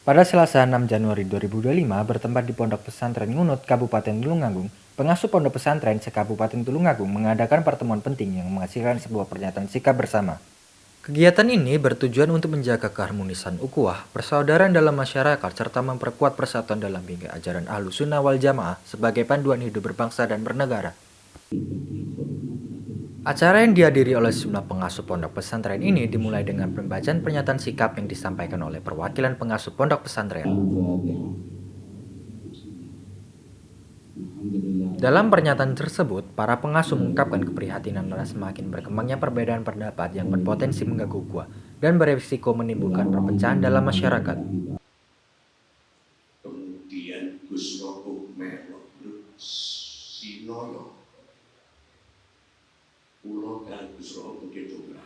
Pada Selasa 6 Januari 2025 bertempat di Pondok Pesantren Ngunut, Kabupaten Tulungagung, pengasuh Pondok Pesantren se-Kabupaten Tulungagung mengadakan pertemuan penting yang menghasilkan sebuah pernyataan sikap bersama. Kegiatan ini bertujuan untuk menjaga keharmonisan ukhuwah, persaudaraan dalam masyarakat, serta memperkuat persatuan dalam bingkai ajaran Ahlussunnah wal Jamaah sebagai panduan hidup berbangsa dan bernegara. Acara yang dihadiri oleh sejumlah pengasuh pondok pesantren ini dimulai dengan pembacaan pernyataan sikap yang disampaikan oleh perwakilan pengasuh pondok pesantren. Dalam pernyataan tersebut, para pengasuh mengungkapkan keprihatinan atas semakin berkembangnya perbedaan pendapat yang berpotensi mengganggu ukhuwah dan beresiko menimbulkan perpecahan dalam masyarakat. Kemudian Gus Robo Merok Sinoyo Pulau dan Gus Robo begitu lah.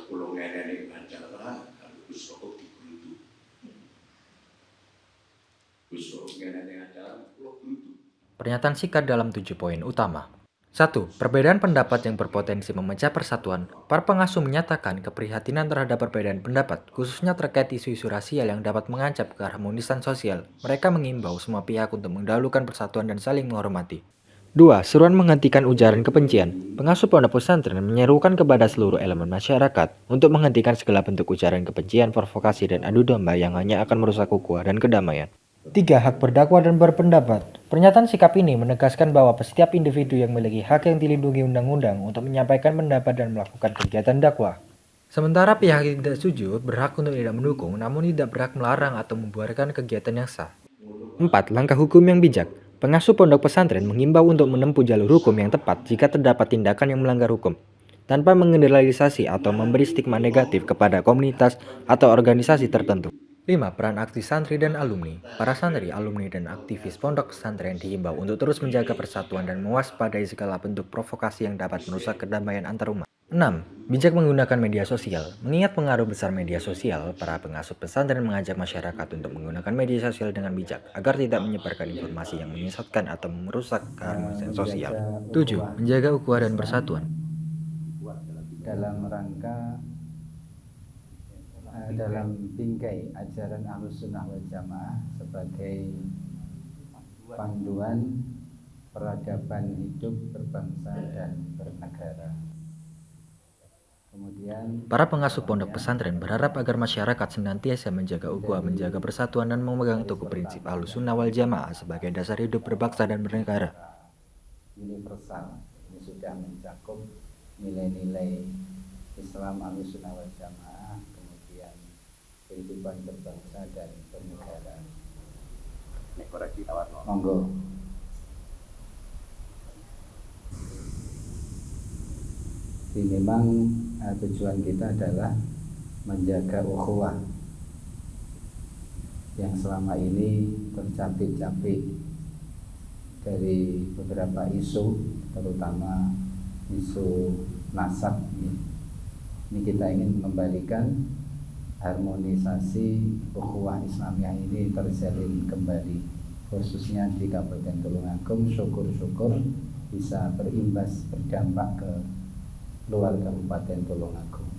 Pulau ngeneni acara kalau Gus Robo dikurutu. Gus Robo ngeneni acara Pulau kurutu. Pernyataan singkat dalam 7 poin utama. 1. Perbedaan pendapat yang berpotensi memecah persatuan. Para pengasuh menyatakan keprihatinan terhadap perbedaan pendapat, khususnya terkait isu-isu rasial yang dapat mengancam keharmonisan sosial. Mereka mengimbau semua pihak untuk mendahulukan persatuan dan saling menghormati. 2. Seruan menghentikan ujaran kebencian. Pengasuh pondok pesantren menyerukan kepada seluruh elemen masyarakat untuk menghentikan segala bentuk ujaran kebencian, provokasi, dan adu domba yang hanya akan merusak ukhuwah dan kedamaian. 3. Hak berdakwah dan berpendapat. Pernyataan sikap ini menegaskan bahwa setiap individu yang memiliki hak yang dilindungi undang-undang untuk menyampaikan pendapat dan melakukan kegiatan dakwah. Sementara pihak yang tidak setuju berhak untuk tidak mendukung, namun tidak berhak melarang atau membubarkan kegiatan yang sah. 4. Langkah hukum yang bijak. Pengasuh pondok pesantren mengimbau untuk menempuh jalur hukum yang tepat jika terdapat tindakan yang melanggar hukum, tanpa mengeneralisasi atau memberi stigma negatif kepada komunitas atau organisasi tertentu. 5. Peran aktif santri dan alumni. Para santri, alumni, dan aktivis pondok pesantren diimbau untuk terus menjaga persatuan dan mewaspadai segala bentuk provokasi yang dapat merusak kedamaian antar umat. 6. Bijak menggunakan media sosial. Mengingat pengaruh besar media sosial, para pengasuh pesantren mengajak masyarakat untuk menggunakan media sosial dengan bijak agar tidak menyebarkan informasi yang menyesatkan atau merusak keharmonisan sosial. 7. Menjaga ukhuwah dan persatuan. Dalam rangka dalam bingkai ajaran Ahlussunnah wal Jamaah sebagai panduan peradaban hidup berbangsa dan bernegara. Kemudian para pengasuh pondok pesantren berharap agar masyarakat senantiasa menjaga ukhuwah, menjaga persatuan, dan memegang teguh prinsip Ahlussunnah wal Jamaah sebagai dasar hidup berbangsa dan bernegara. Universal ini sudah mencakup nilai-nilai Islam Ahlussunnah wal Jamaah, kemudian kehidupan berbangsa dan bernegara. Monggo. Jadi memang tujuan kita adalah menjaga ukhuwah yang selama ini tercapik-capik dari beberapa isu, terutama isu nasab. Ini kita ingin membalikan harmonisasi ukhuwah Islamiyah ini terjalin kembali, khususnya di Kabupaten Tulungagung. Syukur-syukur bisa berimbas, berdampak ke luar Kabupaten Tulungagung.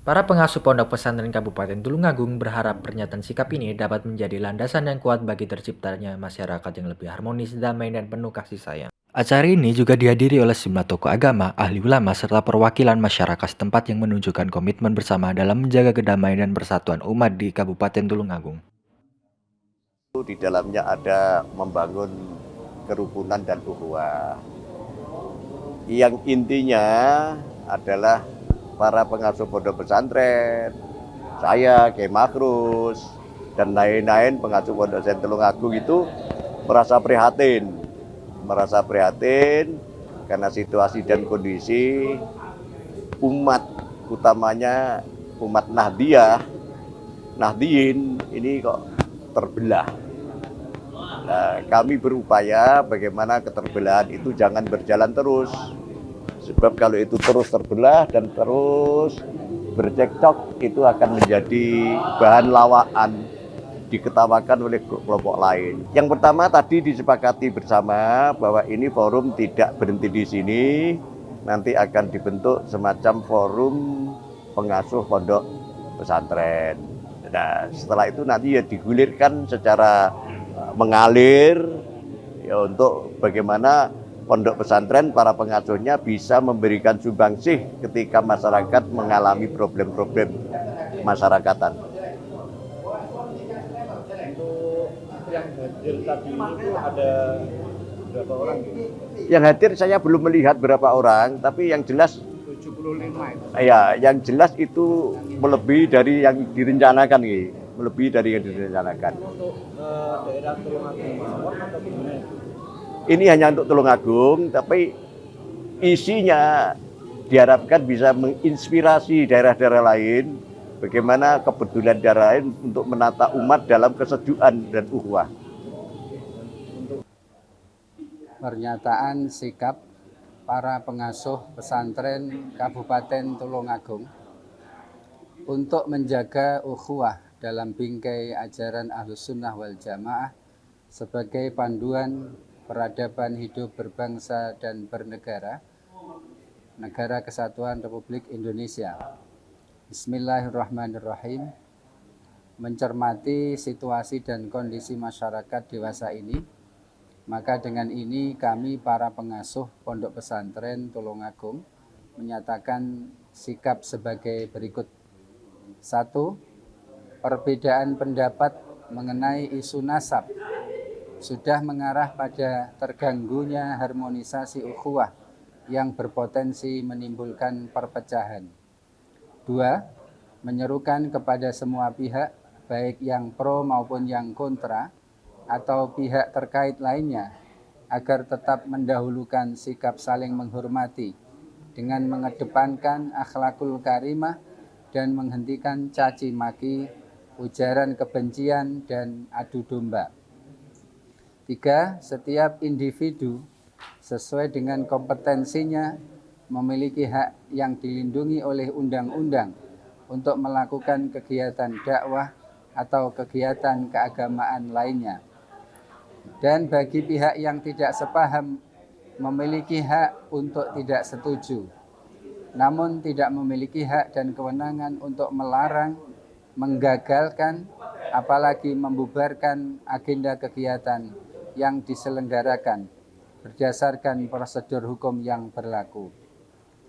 Para pengasuh pondok pesantren Kabupaten Tulungagung berharap pernyataan sikap ini dapat menjadi landasan yang kuat bagi terciptanya masyarakat yang lebih harmonis, damai, dan penuh kasih sayang. Acara ini juga dihadiri oleh sejumlah tokoh agama, ahli ulama, serta perwakilan masyarakat setempat yang menunjukkan komitmen bersama dalam menjaga kedamaian dan persatuan umat di Kabupaten Tulungagung. Di dalamnya ada membangun kerukunan dan ukhuwah. Yang intinya adalah para pengasuh pondok pesantren, saya, Kiai Makrus, dan lain-lain pengasuh pondok pesantren Tulungagung itu merasa prihatin karena situasi dan kondisi umat, utamanya umat Nahdiyin ini kok terbelah. Nah, kami berupaya bagaimana keterbelahan itu jangan berjalan terus. Sebab kalau itu terus terbelah dan terus bercekcok, itu akan menjadi bahan lawaan, diketawakan oleh kelompok lain. Yang pertama tadi disepakati bersama bahwa ini forum tidak berhenti di sini, nanti akan dibentuk semacam forum pengasuh pondok pesantren. Nah, setelah itu nanti ya digulirkan secara mengalir ya untuk bagaimana pondok pesantren para pengasuhnya bisa memberikan sumbangsih ketika masyarakat mengalami problem-problem masyarakatan. Untuk yang hadir tadi itu ada berapa orang gitu? Yang hadir saya belum melihat berapa orang, tapi yang jelas 75 itu. ya, yang jelas itu melebihi dari yang direncanakan, melebihi dari yang direncanakan. Untuk daerah Tulungagung Mawar atau gimana itu? Ini hanya untuk Tulungagung, tapi isinya diharapkan bisa menginspirasi daerah-daerah lain, bagaimana kepedulian daerah lain untuk menata umat dalam kesejukan dan ukhuwah. Pernyataan sikap para pengasuh pesantren Kabupaten Tulungagung untuk menjaga ukhuwah dalam bingkai ajaran Ahlus Sunnah wal Jamaah sebagai panduan peradaban hidup berbangsa dan bernegara, Negara Kesatuan Republik Indonesia. Bismillahirrahmanirrahim. Mencermati situasi dan kondisi masyarakat dewasa ini, maka dengan ini kami para pengasuh Pondok Pesantren Tulungagung menyatakan sikap sebagai berikut. 1. Perbedaan pendapat mengenai isu nasab sudah mengarah pada terganggunya harmonisasi ukhuwah yang berpotensi menimbulkan perpecahan. 2. Menyerukan kepada semua pihak, baik yang pro maupun yang kontra, atau pihak terkait lainnya, agar tetap mendahulukan sikap saling menghormati dengan mengedepankan akhlakul karimah dan menghentikan caci maki, ujaran kebencian, dan adu domba. 3. Setiap individu sesuai dengan kompetensinya memiliki hak yang dilindungi oleh undang-undang untuk melakukan kegiatan dakwah atau kegiatan keagamaan lainnya. Dan bagi pihak yang tidak sepaham memiliki hak untuk tidak setuju, namun tidak memiliki hak dan kewenangan untuk melarang, menggagalkan, apalagi membubarkan agenda kegiatan yang diselenggarakan berdasarkan prosedur hukum yang berlaku.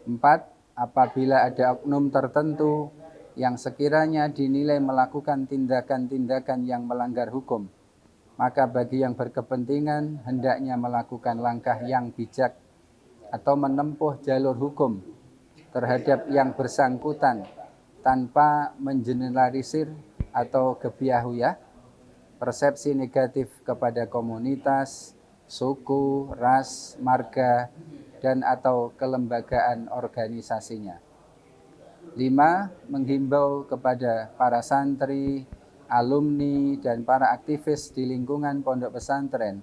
4. Apabila ada oknum tertentu yang sekiranya dinilai melakukan tindakan-tindakan yang melanggar hukum, maka bagi yang berkepentingan hendaknya melakukan langkah yang bijak atau menempuh jalur hukum terhadap yang bersangkutan tanpa mengeneralisir atau gebiahuyah persepsi negatif kepada komunitas, suku, ras, marga, dan atau kelembagaan organisasinya. 5. Menghimbau kepada para santri, alumni, dan para aktivis di lingkungan pondok pesantren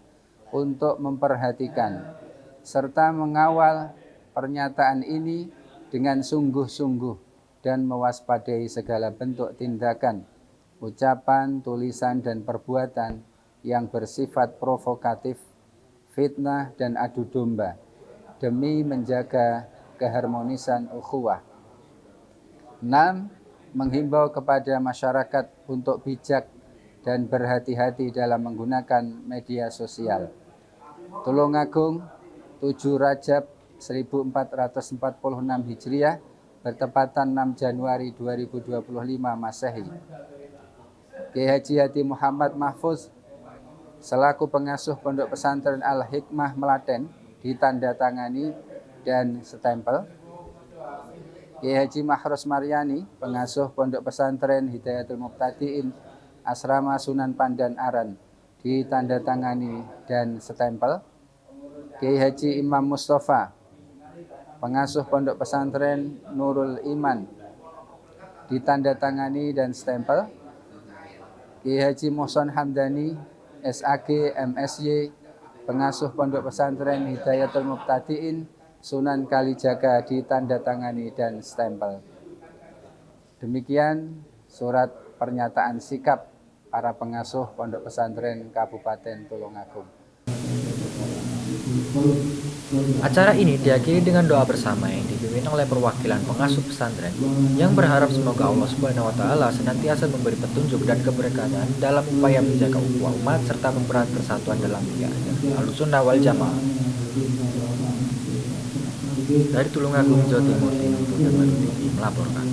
untuk memperhatikan serta mengawal pernyataan ini dengan sungguh-sungguh dan mewaspadai segala bentuk tindakan, ucapan, tulisan, dan perbuatan yang bersifat provokatif, fitnah, dan adu domba demi menjaga keharmonisan ukhuwah. 6. Menghimbau kepada masyarakat untuk bijak dan berhati-hati dalam menggunakan media sosial. Tulungagung, 7 Rajab 1446 Hijriah, bertepatan 6 Januari 2025 Masehi. Kiai Haji Hadi Muhammad Mahfuz selaku pengasuh Pondok Pesantren Al-Hikmah Melaten ditandatangani dan stempel. Kiai Haji Mahros Maryani, pengasuh Pondok Pesantren Hidayatul Muqtadiin Asrama Sunan Pandan Aran, ditandatangani dan stempel. Kiai Haji Imam Mustafa, pengasuh Pondok Pesantren Nurul Iman, ditandatangani dan stempel. Kiai Haji Mohson Hamdani, SAG, MSY, pengasuh Pondok Pesantren Hidayatul Muqtadiin Sunan Kalijaga, ditandatangani dan stempel. Demikian surat pernyataan sikap para pengasuh Pondok Pesantren Kabupaten Tulungagung. Acara ini diakhiri dengan doa bersama yang dipimpin oleh perwakilan pengasuh pesantren yang berharap semoga Allah Subhanahu wa taala senantiasa memberi petunjuk dan keberkahan dalam upaya menjaga ukhuwah umat serta mempererat persatuan dalam tiga ajaran Ahlussunnah wal Jamaah. Dari Tulungagung, Jawa Timur, Tim Liputan Baru TV melaporkan.